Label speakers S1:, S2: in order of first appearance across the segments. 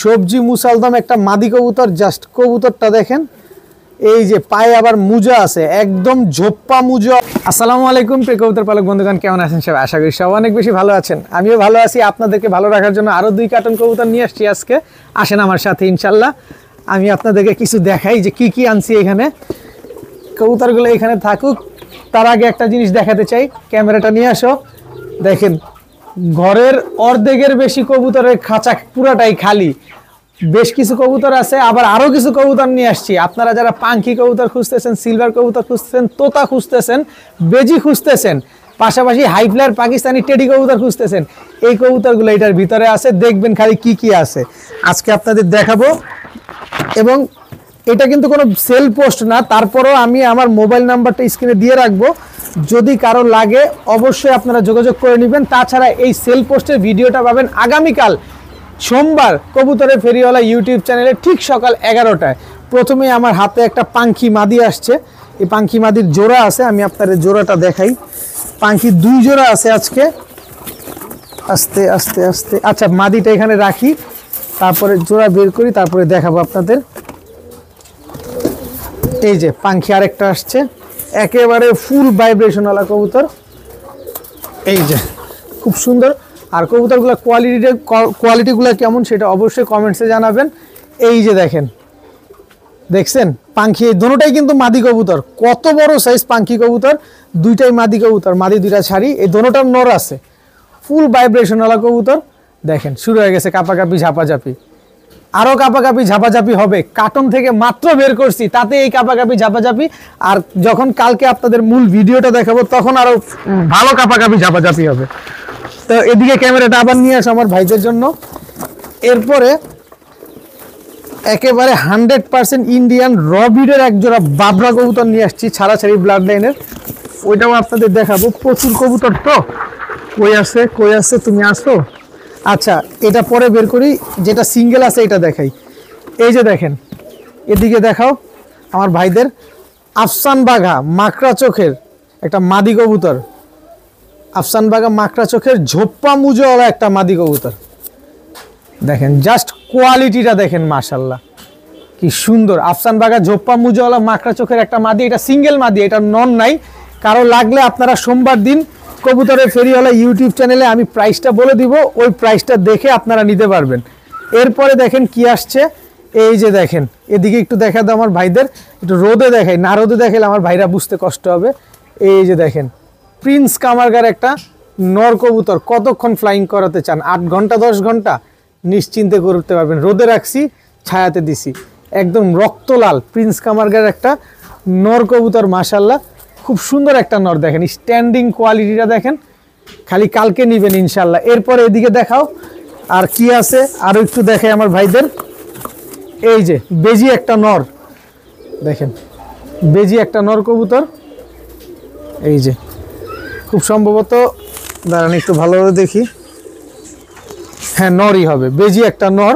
S1: সবজি মুসালদম একটা মাদি কবুতর। জাস্ট কবুতরটা দেখেন, এই যে পায়ে আবার মুজা আছে, একদম ঝোপ্পা মুজা। আসসালামু আলাইকুম প্রিয় কবুতর পালক বন্ধুগণ, কেমন আছেন সবাই? আশা করি সব অনেক বেশি ভালো আছেন। আমিও ভালো আছি। আপনাদেরকে ভালো রাখার জন্য আরো 2 কার্টন কবুতর নিয়ে আসছি আজকে। আসেন আমার সাথে, ইনশাল্লাহ আমি আপনাদেরকে কিছু দেখাই যে কি কি আনছি এখানে। কবুতরগুলো এখানে থাকুক, তার আগে একটা জিনিস দেখাতে চাই। ক্যামেরাটা নিয়ে আসো। দেখেন, ঘরের অর্ধেকের বেশি কবুতরের খাঁচা পুরাটাই খালি। বেশ কিছু কবুতর আছে, আবার আরো কিছু কবুতর নিয়ে আসছি। আপনারা যারা পাঙ্কি কবুতর খুঁজতেছেন, সিলভার কবুতর খুঁজতেছেন, তোতা খুঁজতেছেন, বেজি খুঁজতেছেন, পাশাপাশি হাইফ্লায়ার পাকিস্তানি টেডি কবুতর খুঁজতেছেন, এই কবুতরগুলো এটার ভিতরে আছে। দেখবেন খালি কি কি আছে, আজকে আপনাদের দেখাবো। এবং এটা কিন্তু কোনো সেল পোস্ট না, তারপরও আমি আমার মোবাইল নাম্বারটা স্ক্রিনে দিয়ে রাখবো। যদি কারো লাগে অবশ্যই আপনারা যোগাযোগ করে নেবেন। তাছাড়া এই সেল পোস্টের ভিডিওটা পাবেন আগামীকাল সোমবার কবুতরের ফেরিওয়ালা ইউটিউব চ্যানেলে ঠিক সকাল 11টায়। প্রথমে আমার হাতে একটা পাঙ্খি মাদি আসছে। এই পাঙ্খি মাদির জোড়া আছে, আমি আপনাদের জোড়াটা দেখাই। পাঙ্খি 2 জোড়া আছে আজকে। আস্তে আস্তে আস্তে, আচ্ছা মাদিটা এখানে রাখি, তারপরে জোড়া বের করি, তারপরে দেখাবো আপনাদের। এই যে পাঙ্খি আরেকটা আসছে, একেবারে ফুল ভাইব্রেশনওয়ালা কবুতর। এই যে খুব সুন্দর। আর কবুতরগুলো কোয়ালিটিগুলো কেমন সেটা অবশ্যই কমেন্টসে জানাবেন। এই যে দেখেন, দেখছেন পাঙ্খি, এই দুটোটাই কিন্তু মাদি কবুতর। কত বড় সাইজ পাঙ্খি কবুতর, দুইটাই মাদি কবুতর, মাদি 2টা ছাড়ি। এই দুটোটার নর আছে, ফুল ভাইব্রেশনওয়ালা কবুতর। দেখেন শুরু হয়ে গেছে কাপাকাপি ঝাপাঝাপি, আরো কাপাকাপি ঝাপাঝাপি হবে। কার্টন থেকে মাত্র বের করছি, তাতে এই কাপাকাপি ঝাপাঝাপি। আর যখন কালকে আপনাদের মূল ভিডিওটা দেখাবো তখন আরো ভালো কাপাকাপি ঝাপাঝাপি হবে। তো এদিকে ক্যামেরাটা আবার নিয়ে আসো আমার ভাইদের জন্য। এরপরে একেবারে 100% ইন্ডিয়ান রবিডের একজোড়া বাবরা কবুতর নিয়ে আসছি, ছাড়াছাড়ি ব্লাড লাইনের। ওইটাও আপনাদের দেখাবো। প্রচুর কবুতর তো, কই আছে তুমি আসো। আচ্ছা এটা পরে বের করি, যেটা সিঙ্গেল আছে এটা দেখাই। এই যে দেখেন, এদিকে দেখাও আমার ভাইদের। আফসান বাঘা মাকড়া চোখের একটা মাদি কবুতর। আফসান বাঘা মাকড়া চোখের ঝোপ্পা মুজোওয়ালা একটা মাদি কবুতর। দেখেন জাস্ট কোয়ালিটিটা দেখেন, মাশাল্লাহ কি সুন্দর। আফসান বাঘা ঝোপ্পা মুজোওয়ালা মাকড়া চোখের একটা মাদি। এটা সিঙ্গেল মাদি, এটা নন নাই। কারো লাগলে আপনারা সোমবার দিন কবুতরের ফেরিওয়ালা ইউটিউব চ্যানেলে আমি প্রাইসটা বলে দিব, ওই প্রাইসটা দেখে আপনারা নিতে পারবেন। এরপরে দেখেন কি আসছে। এই যে দেখেন, এদিকে একটু দেখা দাও আমার ভাইদের, একটু রোদে দেখাই, না রোদে দেখালে আমার ভাইরা বুঝতে কষ্ট হবে। এই যে দেখেন, প্রিন্স কামারগার একটা নর কবুতর। কতক্ষণ ফ্লাইং করাতে চান? 8 ঘন্টা 10 ঘন্টা নিশ্চিন্তে করতে পারবেন। রোদে রাখছি, ছায়াতে দিছি, একদম রক্তলাল প্রিন্স কামারগার একটা নর কবুতর। মাশাল্লাহ খুব সুন্দর একটা নর। দেখেন স্ট্যান্ডিং কোয়ালিটিটা দেখেন, খালি কালকে নিবেন ইনশাল্লাহ। এরপরে এদিকে দেখাও আর কি আছে, আরো একটু দেখাই আমার ভাইদের। এই যে বেজি একটা নর, দেখেন বেজি একটা নর কবুতর। এই যে খুব সম্ভবত, দাঁড়ান একটু ভালোভাবে দেখি, হ্যাঁ নরই হবে, বেজি একটা নর।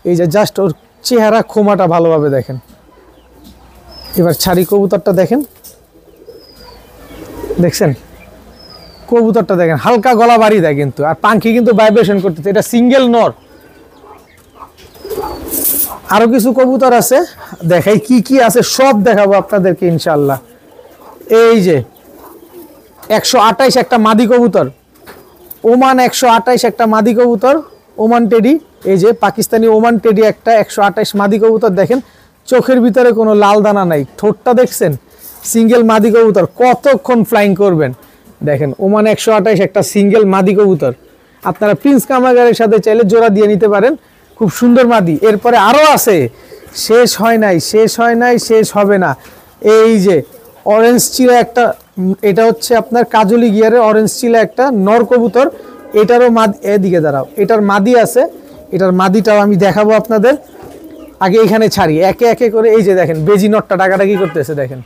S1: এই যে জাস্ট ওর চেহারা খোমাটা ভালোভাবে দেখেন। এবার ছাড়ি কবুতরটা দেখেন, দেখছেন কবুতরটা দেখেন, হালকা গলা বাড়ি দেয় কিন্তু, আর পাঙ্খি কিন্তু ভাইব্রেশন করতেছে। এটা সিঙ্গেল নর। আরো কিছু কবুতর আছে, দেখাই কি কি আছে, সব দেখাবো আপনাদেরকে ইনশাল্লাহ। এই যে 128 একটা মাদি কবুতর, ওমান 128 একটা মাদি কবুতর, ওমান টেডি। এই যে পাকিস্তানি ওমান টেডি একটা 128 মাদি কবুতর। দেখেন চোখের ভিতরে কোনো লাল দানা নাই, ঠোঁটটা দেখছেন, সিঙ্গেল মাদি কবুতর। কতক্ষণ ফ্লাইং করবেন? দেখেন ওমান 128 একটা সিঙ্গেল মাদি কবুতর। আপনারা প্রিন্স কামারগারের সাথে চাইলে জোড়া দিয়ে নিতে পারেন, খুব সুন্দর মাদি। এরপরে আরো আছে, শেষ হয় নাই, শেষ হয় নাই, শেষ হবে না। এই যে অরেঞ্জ চিলা একটা, এটা হচ্ছে আপনার কাজলি গিয়ারের অরেঞ্জ চিলা একটা নর কবুতর। এটারও মাদি, এদিকে দাঁড়াও, এটার মাদি আছে। এটার মাদিটাও আমি দেখাবো আপনাদের। আগে এখানে ছাড়ি একে একে করে। এই যে দেখেন বেজি নটটা ডাকাডাকি করতেছে, দেখেন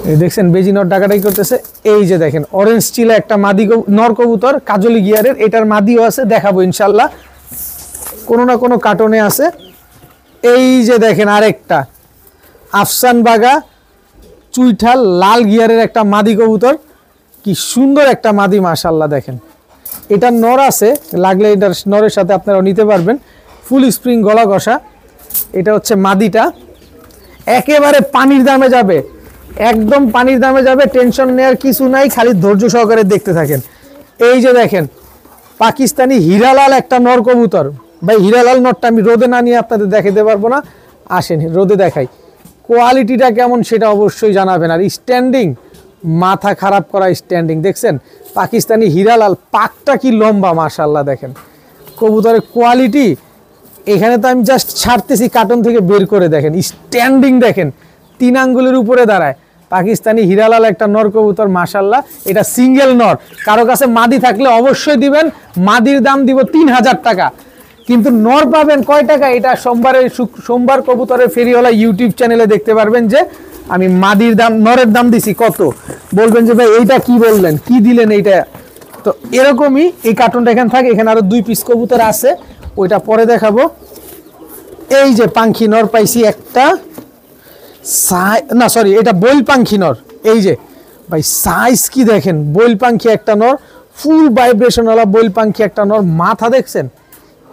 S1: এই দেখছেন বেজি নট ডাকাডাকি করতেছে। এই যে দেখেন অরেঞ্জ চিলা একটা মাদি নর কবুতর কাজলি গিয়ারের, এটার মাদিও আছে, দেখাবো ইনশাল্লাহ, কোনো না কোনো কার্টনে আছে। এই যে দেখেন আরেকটা আফসান বাঘা চুইঠা লাল গিয়ারের একটা মাদি কবুতর। কি সুন্দর একটা মাদি, মাশাল্লাহ দেখেন। এটার নর আছে, লাগলে এটার নরের সাথে আপনারা নিতে পারবেন। ফুল স্প্রিং গলা কষা। এটা হচ্ছে মাদিটা, একেবারে পানির দামে যাবে, একদম পানির দামে যাবে, টেনশন নেওয়ার কিছু নাই, খালি ধৈর্য সহকারে দেখতে থাকেন। এই যে দেখেন পাকিস্তানি হিরালাল একটা নর কবুতর। ভাই হিরালাল নরটা আমি রোদে না নিয়ে আপনাদের দেখাতে পারবো না, আসেন রোদে দেখাই। কোয়ালিটিটা কেমন সেটা অবশ্যই জানাবেন। আর স্ট্যান্ডিং, মাথা খারাপ করা স্ট্যান্ডিং, দেখছেন পাকিস্তানি হিরালাল, পাকটা কি লম্বা মাশাআল্লাহ। দেখেন কবুতরের কোয়ালিটি, এখানে তো আমি জাস্ট ছাড়তেছি কার্টন থেকে বের করে, দেখেন স্ট্যান্ডিং দেখেন, 3 আঙ্গুলের উপরে দাঁড়ায়। পাকিস্তানি হিরালাল একটা নর কবুতর মাশাআল্লাহ। এটা সিঙ্গেল নর, কারো কাছে মাদি থাকলে অবশ্যই দিবেন, মাদির দাম দিব 3000 টাকা, কিন্তু নর পাবেন কয় টাকা এটা সোমবার কবুতরের ফেরিওয়ালা ইউটিউব চ্যানেলে দেখতে পারবেন যে আমি মাদির দাম নরের দাম দিছি কত, বলবেন যে ভাই এইটা কি বললেন, কি দিলেন এইটা। তো এরকমই এই কার্টুনটা এখানে থাকে, এখানে আরো 2 পিস কবুতর আছে, ওইটা পরে দেখাবো। এই যে পাখি নর পাইছি একটা, না সরি এটা বইল পাখি নর। এই যে ভাই সাইজ কি দেখেন, বইল পাখি একটা নর, ফুল ভাইব্রেশনওয়ালা বইল পাখি একটা নর। মাথা দেখছেন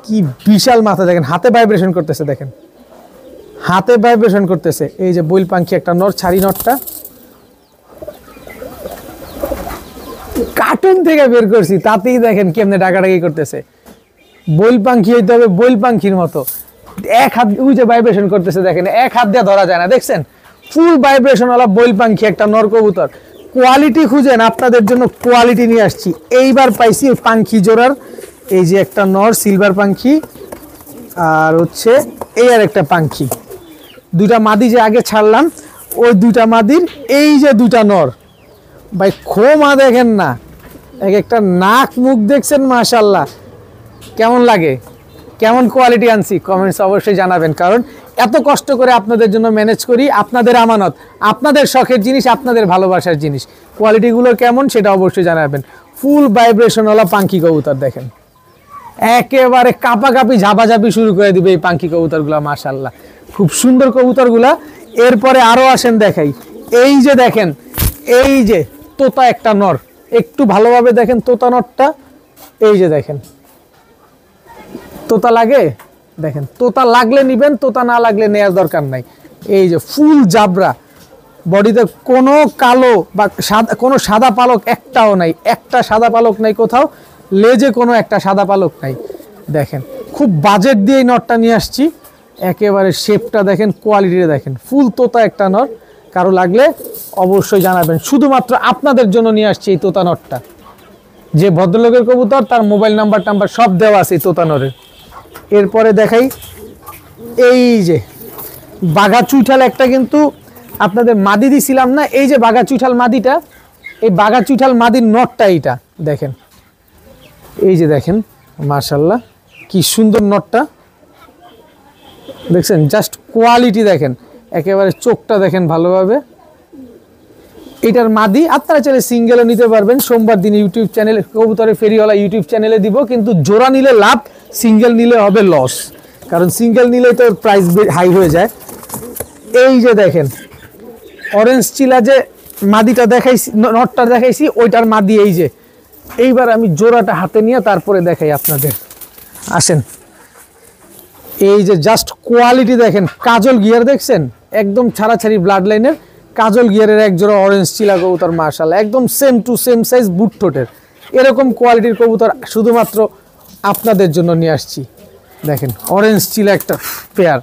S1: কি বিশাল মাথা, দেখেন হাতে ভাইব্রেশন করতেছে, দেখেন হাতে ভাইব্রেশন করতেছে। এই যে বইল পাখি একটা নর, ছাড়ি নরটা কার্টুন থেকে বের করছি, তাতেই দেখেন কেমনে ডাকাডাকি করতেছে। বইল পাখি হইতে হবে বইল পাখির মতো, এক হাত ওই যে ভাইব্রেশন করতেছে, দেখেন এক হাত দিয়ে ধরা যায় না, দেখছেন ফুল ভাইব্রেশনওয়ালা বইল পাখি একটা নর কবুতর। কোয়ালিটি খুঁজেন, আপনাদের জন্য কোয়ালিটি নিয়ে আসছি। এইবার পাইছি ওই পাখি জোড়ার, এই যে একটা নর সিলভার পাখি, আর হচ্ছে এই আর একটা পাখি, 2টা মাদি যে আগে ছাড়লাম, ওই 2টা মাদির এই যে 2টা নর। ভাই খোমা দেখেন না, এক একটা নাক মুখ দেখছেন মাশাআল্লাহ। কেমন লাগে, কেমন কোয়ালিটি আনছি কমেন্টস অবশ্যই জানাবেন, কারণ এত কষ্ট করে আপনাদের জন্য ম্যানেজ করি, আপনাদের আমানত, আপনাদের শখের জিনিস, আপনাদের ভালোবাসার জিনিস। কোয়ালিটিগুলো কেমন সেটা অবশ্যই জানাবেন। ফুল ভাইব্রেশনওয়ালা পাখি কবুতর দেখেন, একেবারে কাপাকাপি ঝাপাঝাপি শুরু করে দিবে এই পাখি কবুতরগুলো মাশাআল্লাহ, খুব সুন্দর কবুতরগুলা। এরপরে আরো আসেন দেখাই। এই যে দেখেন, এই যে তোতা একটা নর, একটু ভালোভাবে দেখেন তোতা নরটা। এই যে দেখেন তোতা লাগে, দেখেন তোতা লাগলে নিবেন, তোতা না লাগলে নেওয়ার দরকার নাই। এই যে ফুল জাবরা, বডিতে কোনো কালো বা সাদা, কোনো সাদা পালক একটাও নাই, একটা সাদা পালক নাই কোথাও, লেজে কোনো একটা সাদা পালক নাই। দেখেন খুব বাজেট দিয়ে এই নরটা নিয়ে আসছি, একেবারে শেপটা দেখেন, কোয়ালিটিটা দেখেন, ফুল তোতা একটা নর। কারো লাগলে অবশ্যই জানাবেন, শুধুমাত্র আপনাদের জন্য নিয়ে আসছি এই তোতা নরটা। যে ভদ্রলোকের কবুতর তার মোবাইল নাম্বার টাম্বার সব দেওয়া আছে এই তোতা নরের। এরপরে দেখাই, এই যে বাঘা চুইঠাল একটা, কিন্তু আপনাদের মাদি দিছিলাম না, এই যে বাঘা চুইঠাল মাদিটা, এই বাঘা চুইঠাল মাদির নটটা এইটা দেখেন। এই যে দেখেন মাশাআল্লাহ কি সুন্দর নটটা, দেখছেন জাস্ট কোয়ালিটি দেখেন, একেবারে চোখটা দেখেন ভালোভাবে। এটার মাদি আপনারা চাইলে সিঙ্গেলও নিতে পারবেন, সোমবার দিন ইউটিউব চ্যানেলে কবুতরের ফেরিওয়ালা ইউটিউব চ্যানেলে দিব, কিন্তু জোড়া নিলে লাভ, সিঙ্গেল নিলে হবে লস, কারণ সিঙ্গেল নিলে তো প্রাইস হাই হয়ে যায়। এই যে দেখেন অরেঞ্জ চিলা যে মাদিটা দেখাইছি, নটটা দেখাইছি, ওইটার মাদি এই যে। এইবার আমি জোড়াটা হাতে নিয়ে তারপরে দেখাই আপনাদের, আসেন। এই যে জাস্ট কোয়ালিটি দেখেন, কাজল গিয়ার দেখছেন, একদম ছাড়াছাড়ি ব্লাড লাইনের কাজল গিয়ারের এক জোড়া অরেঞ্জ চিলা কবুতর মাশাআল্লাহ, একদম সেম টু সেম সাইজ বুট ঠোঁটের। এরকম কোয়ালিটির কবুতর শুধুমাত্র আপনাদের জন্য নিয়ে আসছি। দেখেন অরেঞ্জ চিলা একটা পেয়ার।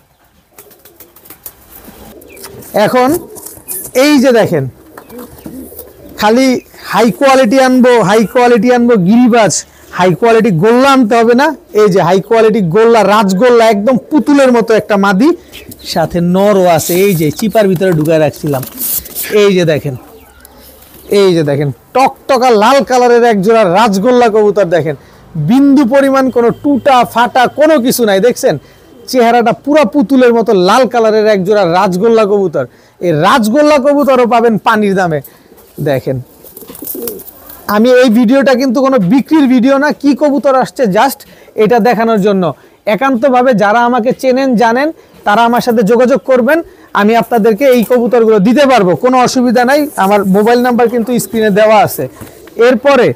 S1: এখন এই যে দেখেন, খালি হাই কোয়ালিটি আনবো গিরিবাজ, হাই কোয়ালিটি গোল্লা আনতে হবে না। এই যে হাই কোয়ালিটি গোল্লা, রাজগোল্লা, একদম পুতুলের মতো একটা মাদি, সাথে নরও আছে। এই যে চিপার ভিতরে ঢুকায় রাখছিলাম। এই যে দেখেন, এই যে দেখেন টকটকা লাল কালারের এক জোড়া রাজগোল্লা কবুতর, দেখেন বিন্দু পরিমাণ কোনো টুটা ফাটা কোনো কিছু নাই, দেখছেন চেহারাটা পুরা পুতুলের মতো লাল কালারের এক জোড়া রাজগোল্লা কবুতর। এই রাজগোল্লা কবুতরও পাবেন পানির দামে। দেখেন আমি এই ভিডিওটা কিন্তু কোনো বিক্রির ভিডিও না, কি কবুতর আসছে জাস্ট এটা দেখানোর জন্য। একান্তভাবে যারা আমাকে চেনেন জানেন তারা আমার সাথে যোগাযোগ করবেন, আমি আপনাদেরকে এই কবুতরগুলো দিতে পারবো, কোনো অসুবিধা নাই। আমার মোবাইল নাম্বার কিন্তু স্ক্রিনে দেওয়া আছে। এরপরে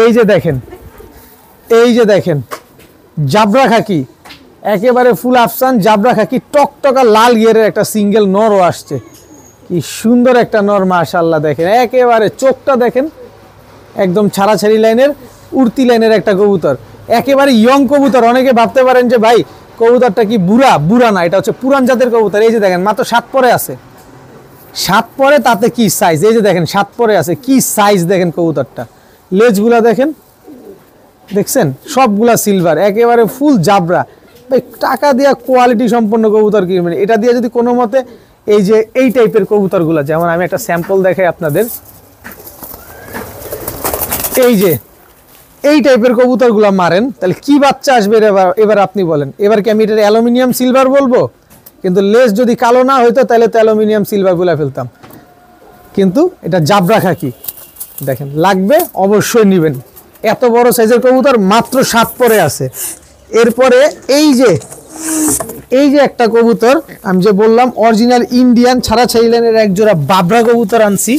S1: এই যে দেখেন, এই যে দেখেন জাবরা খাকি, একেবারে ফুল আফসান জাবরা খাকি টকটকা লাল গিয়ারের একটা সিঙ্গেল নরও আসছে। কি সুন্দর একটা নর মাশাআল্লাহ, দেখেন একেবারে চোখটা দেখেন, একদম ছাড়াছাড়ি লাইনের উড়তি লাইনের একটা কবুতর, একেবারে ইয়ং কবুতর। অনেকে ভাবতে পারেন যে ভাই কবুতরটা কি বুড়া না, এটা হচ্ছে পুরান জাতের কবুতর। এই যে দেখেন মাত্র 7 পরে আছে, 7 পরে, তাতে কি সাইজ, এই যে দেখেন 7 পরে আছে, কি সাইজ দেখেন কবুতরটা। লেজগুলা দেখেন, দেখছেন সবগুলা সিলভার, একেবারে ফুল জাবরা। টাকা দিয়া কোয়ালিটি সম্পন্ন কবুতর কিনবেন, এটা দিয়ে যদি কোনো মতে এই যে এই টাইপের কবুতরগুলা, যেমন আমি একটা স্যাম্পল দেখাই আপনাদের, এই যে এই টাইপের কবুতরগুলা মারেন, তাহলে কি বাচ্চা আসবে এবার আপনি বলেন। এবার কি আমি এটা অ্যালুমিনিয়াম সিলভার বলবো? কিন্তু লেজ যদি কালো না হইতো তাহলে তো অ্যালুমিনিয়াম সিলভার বলে ফেলতাম, কিন্তু এটা জাবরা খাকি। দেখেন লাগবে অবশ্যই নেবেন, এত বড় সাইজের কবুতর মাত্র 7 পরে আছে। এরপরে এই যে একটা কবুতর আমি যে বললাম অরিজিনাল ইন্ডিয়ান ছাড়া ছাইলেনের এক জোড়া বাবরা কবুতর আনছি।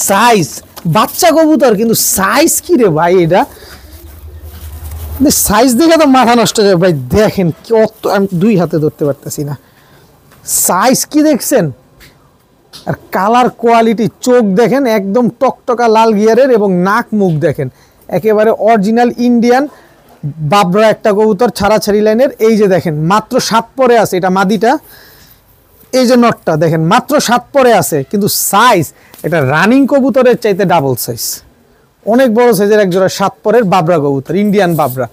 S1: সাইজ বাচ্চা কবুতর, কিন্তু সাইজ কি রে ভাই, এটা সাইজ দেখে তো মাথা নষ্ট হয়ে যায় ভাই। দেখেন কত, আমি 2 হাতে ধরতে পারতেছি না, সাইজ কি দেখছেন, আর কালার কোয়ালিটি, চোখ দেখেন একদম টকটকা লাল গিয়ারের, এবং নাক মুখ দেখেন একেবারে অরিজিনাল ইন্ডিয়ান বাবরা একটা কবুতর ছাড়াছাড়ি লাইনের। এই যে দেখেন মাত্র 7 পরে আছে, এটা মাদিটা, এই যে নটটা দেখেন মাত্র 7 পরে আছে, কিন্তু সাইজ এটা রানিং কবুতরের চাইতে ডাবল সাইজ, অনেক বড় সাইজের একজোড়া 7 পরের বাবরা কবুতর, ইন্ডিয়ান বাবরা।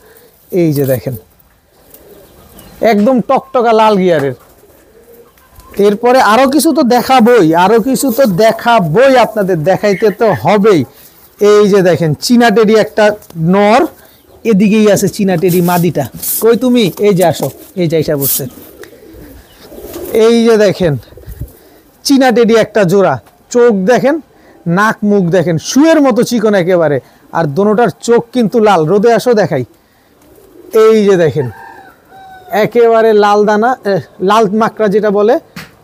S1: এই যে দেখেন একদম টকটকা লাল গিয়ারের। এরপরে আরো কিছু তো দেখাবই, আপনাদের দেখাইতে তো হবেই। এই যে দেখেন চীনা টেডি একটা নর, এদিকেই আছে চীনা টেডি মাদিটা। কই তুমি, এই যে আসো, এই যে আইসা বসছে। এই যে দেখেন চীনা টেডি একটা জোড়া, চোখ দেখেন, নাক মুখ দেখেন শুয়ের মতো চিকন একেবারে, আর দোনোটার চোখ কিন্তু লাল। রোদে আসো দেখাই, এই যে দেখেন একেবারে লাল দানা, লাল মাকড়া যেটা বলে।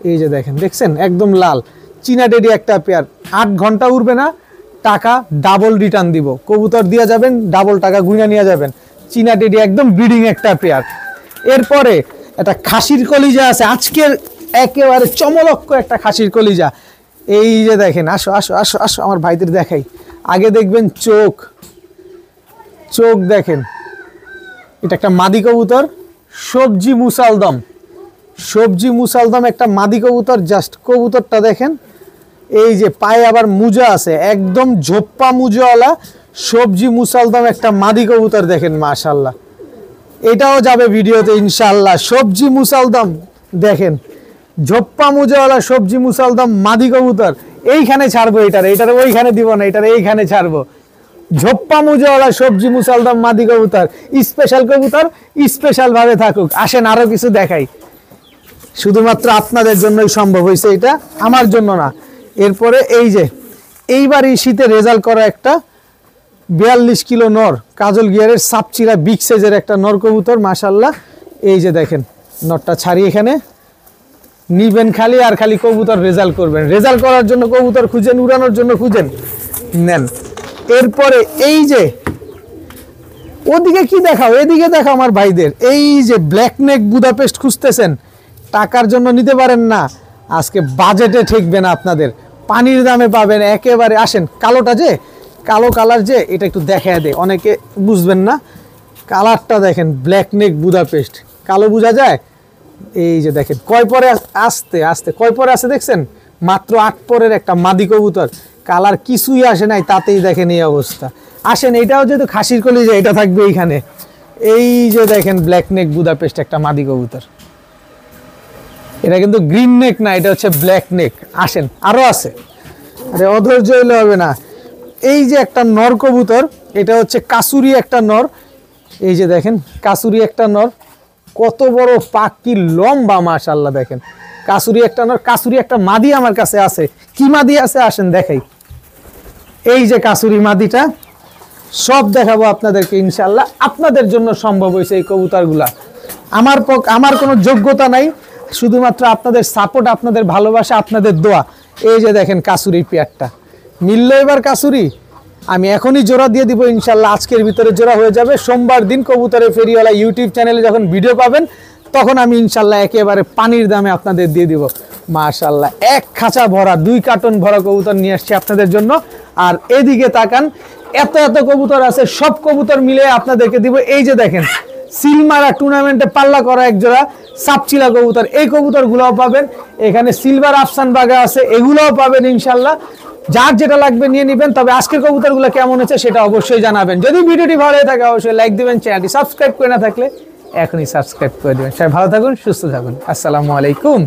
S1: এই যে দেখেন, দেখছেন একদম লাল চীনা টেডি একটা পেয়ার। 8 ঘন্টা উড়বে না, টাকা ডাবল রিটার্ন দিব, কবুতর দিয়ে যাবেন, ডাবল টাকা গুইনা নিয়ে যাবেন। চীনা টেডি একদম ব্রিডিং একটা পেয়ার। এরপরে একটা খাসির কলিজা আছে, আজকের একেবারে চমলক্ষ একটা খাসির কলিজা। এই যে দেখেন, আসো আসো আসো আসো আমার ভাইদের দেখাই। আগে দেখবেন চোখ দেখেন, এটা একটা মাদি কবুতর, সবজি মুসালদম একটা মাদি কবুতর। জাস্ট কবুতরটা দেখেন, এই যে পায়ে আবার মুজা আছে, একদম ঝোপ্পা মুজাওয়ালা সবজি মুসালদম একটা মাদি কবুতর। দেখেন মাশাআল্লাহ, এটাও যাবে ভিডিওতে ইনশাআল্লাহ। সবজি মুসালদম দেখেন, ঝোপ্পা মুজাওয়ালা সবজি মুসালদম মাদি কবুতর। এইখানে ছাড়বো, এটার ওইখানে দিব না, এটার এইখানে ছাড়বো। ঝোপ্পা মুজাওয়ালা সবজি মুসালদম মাদি কবুতর, স্পেশাল কবুতর, স্পেশাল ভাবে থাকুক। আসেন আরো কিছু দেখাই, শুধুমাত্র আপনাদের জন্যই সম্ভব হয়েছে, এটা আমার জন্য না। এরপরে এই যে এইবার এই শীতে রেজাল্ট করা একটা 42 কিলো নর, কাজল গিয়ারের সাপচিরা বিগ সাইজের একটা নর কবুতর মাশাআল্লাহ। এই যে দেখেন নরটা ছাড়ি, এখানে নিবেন খালি, আর খালি কবুতর রেজাল্ট করবেন। রেজাল্ট করার জন্য কবুতর খুঁজেন, উড়ানোর জন্য খুঁজেন, নেন। এরপরে এই যে ওদিকে কি দেখাও, এদিকে দেখাও আমার ভাইদের। এই যে ব্ল্যাক নেক বুদাপেস্ট খুঁজতেছেন, টাকার জন্য নিতে পারেন না, আজকে বাজেটে ঠেকবে না আপনাদের, পানির দামে পাবেন একেবারে। আসেন, কালোটা যে কালো কালার, যে এটা একটু দেখায় দেয়, অনেকে বুঝবেন না। কালারটা দেখেন, ব্ল্যাক নেক বুদাপেস্ট, কালো বোঝা যায়। এই যে দেখেন কয় পরে আস্তে আস্তে কয় পরে আছে দেখছেন, মাত্র 8 পরের একটা মাদি কবুতর, কালার কিছুই আসে নাই, তাতেই দেখেন এই অবস্থা। আসেন, এটাও যেহেতু খাসির কলিজা, এটা থাকবে এইখানে। এই যে দেখেন ব্ল্যাক নেক বুদাপেস্ট একটা মাদি কবুতর, এটা কিন্তু গ্রিন নেক না, এটা হচ্ছে ব্ল্যাক নেক। আসেন আরো আছে, আরে অধৈর্য হইলে হবে না। এই যে একটা নর কবুতর, এটা হচ্ছে কাসুরি একটা নর। এই যে দেখেন কাসুরি একটা নর, কত বড় পাক, কি লম্বা মাশাআল্লাহ। দেখেন কাসুরি একটা নর, কাসুরি একটা মাদি আমার কাছে আছে। কি মাদি আছে আসেন দেখাই। এই যে কাসুরি মাদিটা, সব দেখাবো আপনাদেরকে ইনশাআল্লাহ। আপনাদের জন্য সম্ভব হয়েছে এই কবুতরগুলা, আমার কোনো যোগ্যতা নাই, শুধুমাত্র আপনাদের সাপোর্ট, আপনাদের ভালোবাসা, আপনাদের দোয়া। এই যে দেখেন কাসুরি পেয়ারটা, মিললো এবার কাসুরি। আমি এখনই জোড়া দিয়ে দিব ইনশাল্লাহ, আজকের ভিতরে জোড়া হয়ে যাবে। সোমবার দিন কবুতরের ফেরিওয়ালা ইউটিউব চ্যানেলে যখন ভিডিও পাবেন তখন আমি ইনশাল্লাহ একেবারে পানির দামে আপনাদের দিয়ে দিব। মাশাআল্লাহ, এক খাঁচা ভরা 2 কার্টন ভরা কবুতর নিয়ে আসছি আপনাদের জন্য। আর এদিকে তাকান, এত এত কবুতর আছে, সব কবুতর মিলে আপনাদেরকে দিব। এই যে দেখেন, সিলমারা টুর্নামেন্টে পাল্লা করা এক জোড়া সাপচিলা কবুতর, এই কবুতরগুলোও পাবেন এখানে। সিলভার আফসান বাগা আছে, এগুলোও পাবেন ইনশাল্লাহ। যার যেটা লাগবে নিয়ে নেবেন। তবে আজকের কবুতরগুলো কেমন হচ্ছে সেটা অবশ্যই জানাবেন। যদি ভিডিওটি ভালো লাগে থাকে অবশ্যই লাইক দিবেন, চ্যানেলটি সাবস্ক্রাইব করে না থাকলে এখনই সাবস্ক্রাইব করে দিবেন। সবাই ভালো থাকুন, সুস্থ থাকুন। আসসালামু আলাইকুম।